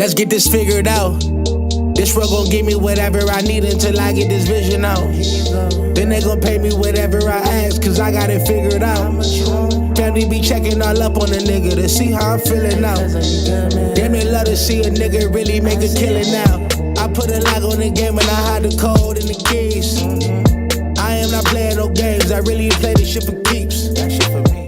Let's get this figured out. This world gon' give me whatever I need until I get this vision out. Then they gon' pay me whatever I ask, cause I got it figured out. Family be checking all up on a nigga to see how I'm feeling now. Damn, they love to see a nigga really make a killing now. I put a lock on the game and I hide the code and the keys. I am not playing no games, I really play this shit for keeps. That shit for me.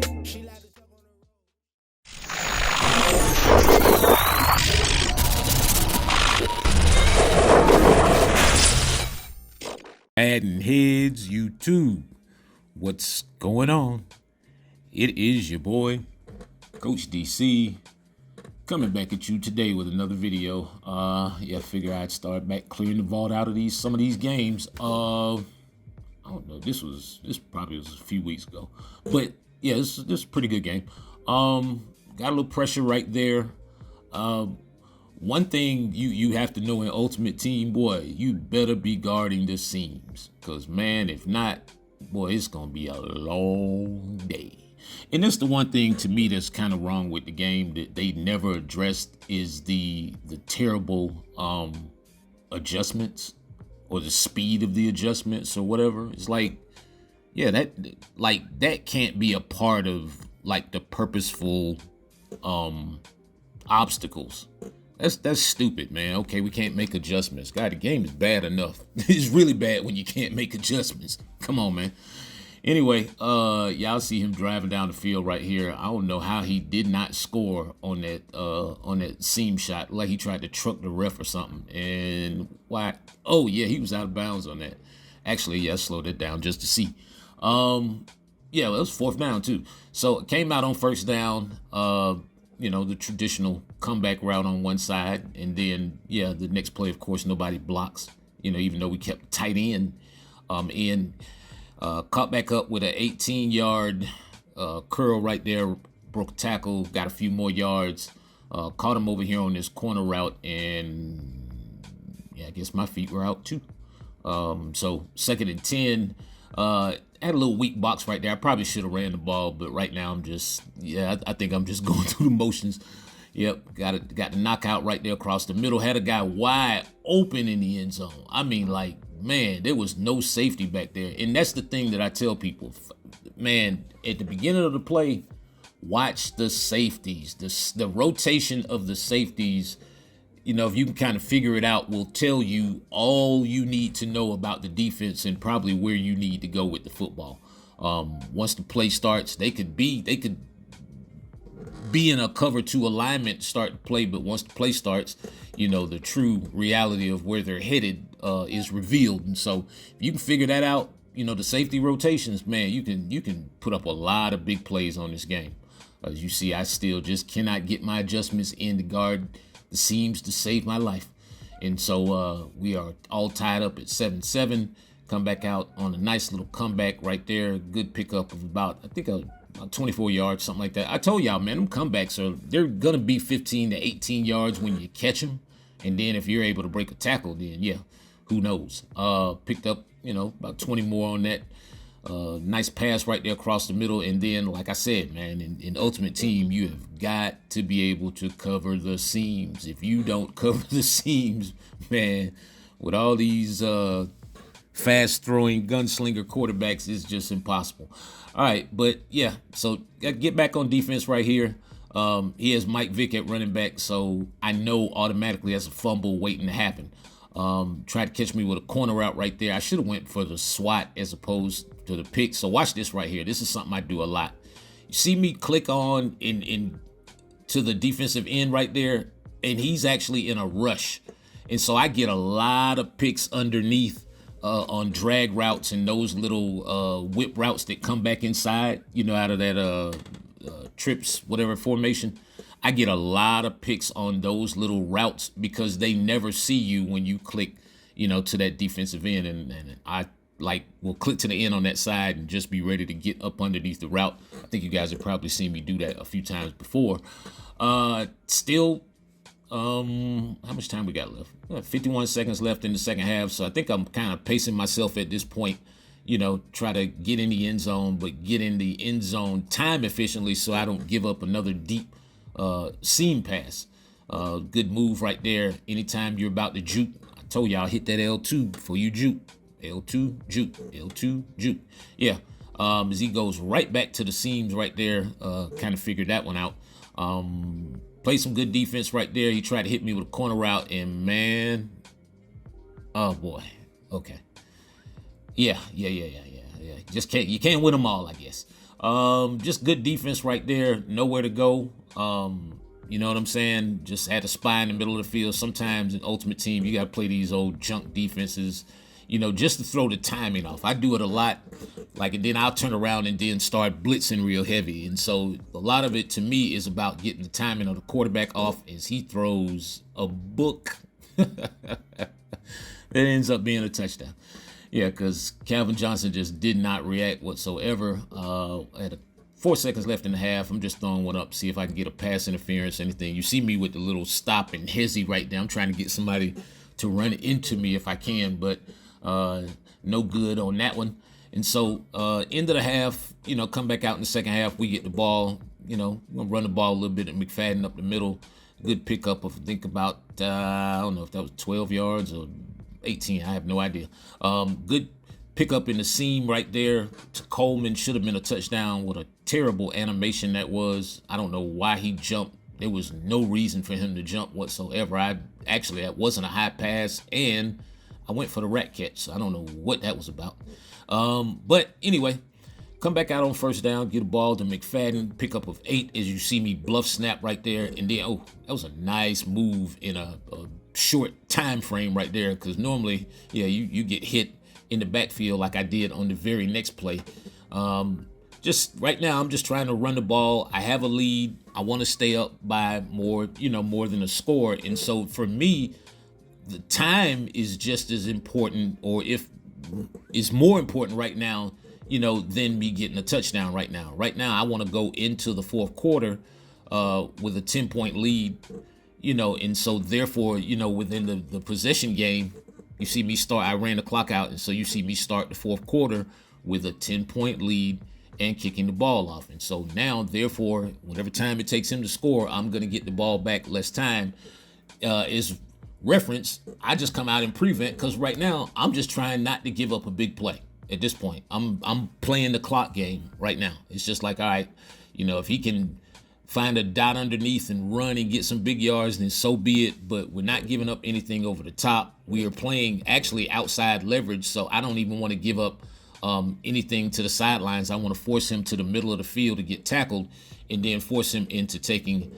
MaddenHeadz YouTube, what's going on? It is your boy, Coach DC, coming back at you today with another video. Yeah, I figure I'd start back clearing the vault out of some of these games. I don't know, this probably was a few weeks ago, but yeah, this is a pretty good game. Got a little pressure right there. One thing you have to know in Ultimate Team, boy, you better be guarding the seams. Because, man, if not, boy, it's going to be a long day. And that's the one thing to me that's kind of wrong with the game that they never addressed is the terrible adjustments or the speed of the adjustments or whatever. It's like, yeah, that can't be a part of, like, the purposeful obstacles. That's stupid, man. Okay, we can't make adjustments. God, the game is bad enough. It's really bad when you can't make adjustments. Come on, man. Anyway, y'all see him driving down the field right here. I don't know how he did not score on that seam shot. Like he tried to truck the ref or something. And why? Oh yeah, he was out of bounds on that. Actually, yeah, I slowed it down just to see. Yeah, well, it was fourth down too. So it came out on first down. You know, the traditional comeback route on one side. And then, yeah, the next play, of course, nobody blocks, you know, even though we kept tight end caught back up with an 18-yard curl right there, broke a tackle, got a few more yards, caught him over here on this corner route, and yeah, I guess my feet were out too. So 2nd and 10, had a little weak box right there. I probably should have ran the ball, but right now I'm just, yeah, I think I'm just going through the motions. Yep, got the knockout right there across the middle. Had a guy wide open in the end zone. I mean, like, man, there was no safety back there. And that's the thing that I tell people. Man, at the beginning of the play, watch the safeties. The rotation of the safeties, you know, if you can kind of figure it out, will tell you all you need to know about the defense and probably where you need to go with the football. Once the play starts, they could be in a cover 2 alignment to start the play, but once the play starts, you know, the true reality of where they're headed is revealed. And so if you can figure that out, you know, the safety rotations, man, you can put up a lot of big plays on this game. As you see, I still just cannot get my adjustments in to guard the seams to save my life. And so we are all tied up at 7-7. Come back out on a nice little comeback right there. Good pickup of about, I think, about 24 yards, something like that. I told y'all, man, them comebacks they're gonna be 15 to 18 yards when you catch them. And then if you're able to break a tackle, then yeah, who knows? Picked up, you know, about 20 more on that. Nice pass right there across the middle. And then, like I said, man, in Ultimate Team, you have got to be able to cover the seams. If you don't cover the seams, man, with all these fast-throwing gunslinger quarterbacks, it's just impossible. All right, but yeah, so got to get back on defense right here. He has Mike Vick at running back, so I know automatically that's a fumble waiting to happen. Tried to catch me with a corner route right there. I should have went for the swat as opposed to the pick. So watch this right here. This is something I do a lot. You see me click on to the defensive end right there, and he's actually in a rush. And so I get a lot of picks underneath on drag routes and those little whip routes that come back inside, you know, out of that trips, whatever formation. I get a lot of picks on those little routes because they never see you when you click, you know, to that defensive end. And I will click to the end on that side and just be ready to get up underneath the route. I think you guys have probably seen me do that a few times before. Still, how much time we got left? 51 seconds left in the second half. So I think I'm kind of pacing myself at this point, you know, try to get in the end zone, but get in the end zone time efficiently so I don't give up another deep seam pass. Good move right there. Anytime you're about to juke, I told y'all hit that L2 before you juke. L2, juke, L2, juke. Yeah. As he goes right back to the seams right there, kind of figured that one out. Played some good defense right there. He tried to hit me with a corner route, and man, oh boy. Okay. Yeah. Just you can't win them all, I guess. Just good defense right there. Nowhere to go. You know what I'm saying? Just had a spy in the middle of the field. Sometimes in Ultimate Team, you got to play these old junk defenses, you know, just to throw the timing off. I do it a lot. And then I'll turn around and then start blitzing real heavy. And so a lot of it to me is about getting the timing of the quarterback off as he throws a book. That ends up being a touchdown. Yeah, because Calvin Johnson just did not react whatsoever. At 4 seconds left in the half, I'm just throwing one up, see if I can get a pass interference, anything. You see me with the little stop and hezzy right there. I'm trying to get somebody to run into me if I can, but no good on that one. And so end of the half, you know, come back out in the second half, we get the ball, you know, we're going to run the ball a little bit at McFadden up the middle. Good pickup of, I think about, I don't know if that was 12 yards or 18, I have no idea. Good pickup in the seam right there to Coleman. Should have been a touchdown. What a terrible animation that was. I don't know why he jumped. There was no reason for him to jump whatsoever. That wasn't a high pass, and I went for the rat catch. So I don't know what that was about. But anyway, come back out on first down, get a ball to McFadden, pickup of 8 as you see me bluff snap right there. And then, oh, that was a nice move in a short time frame right there, because normally, yeah, you get hit in the backfield like I did on the very next play. Just right now, I'm just trying to run the ball. I have a lead. I want to stay up by more than a score. And so for me, the time is just as important, or if is more important right now, than me getting a touchdown right now. Right now, I want to go into the fourth quarter with a 10-point lead, and so therefore, within the possession game, you see me start, I ran the clock out, and so you see me start the fourth quarter with a 10-point lead and kicking the ball off. And so now, therefore, whatever time it takes him to score, I'm going to get the ball back less time. Is reference, I just come out and prevent, because right now, I'm just trying not to give up a big play at this point. I'm playing the clock game right now. It's just like, all right, if he can find a dot underneath and run and get some big yards, then so be it. But we're not giving up anything over the top. We are playing actually outside leverage, so I don't even want to give up anything to the sidelines. I want to force him to the middle of the field to get tackled, and then force him into taking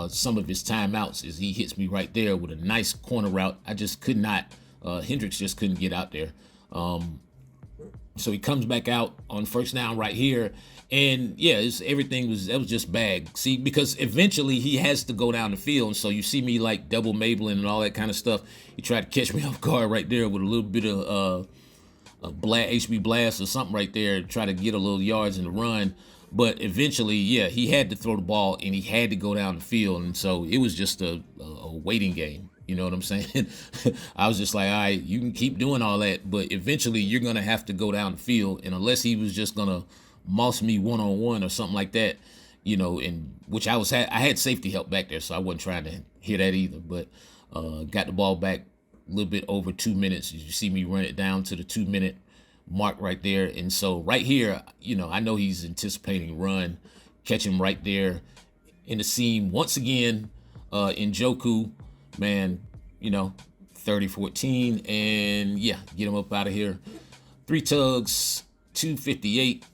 some of his timeouts as he hits me right there with a nice corner route. I just could not, Hendricks just couldn't get out there. So he comes back out on first down right here. And yeah, that was just bad. See, because eventually he has to go down the field. And so you see me like double Mabeling and all that kind of stuff. He tried to catch me off guard right there with a little bit of a HB blast or something right there, try to get a little yards in the run. But eventually, yeah, he had to throw the ball and he had to go down the field. And so it was just a waiting game. You know what I'm saying? I was just like, all right, you can keep doing all that, but eventually you're going to have to go down the field. And unless he was just going to moss me one-on-one or something like that, and which I had safety help back there, so I wasn't trying to hear that either. But got the ball back a little bit over 2 minutes. You see me run it down to the 2-minute mark right there. And so right here, I know he's anticipating run, catch him right there in the seam. Once again, Njoku, man, 30-14, and yeah, get him up out of here. 3 tugs, 258.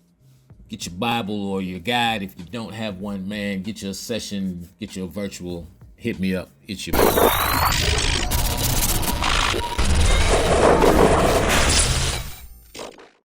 Get your Bible or your guide. If you don't have one, man, get your session, get your virtual. Hit me up. It's your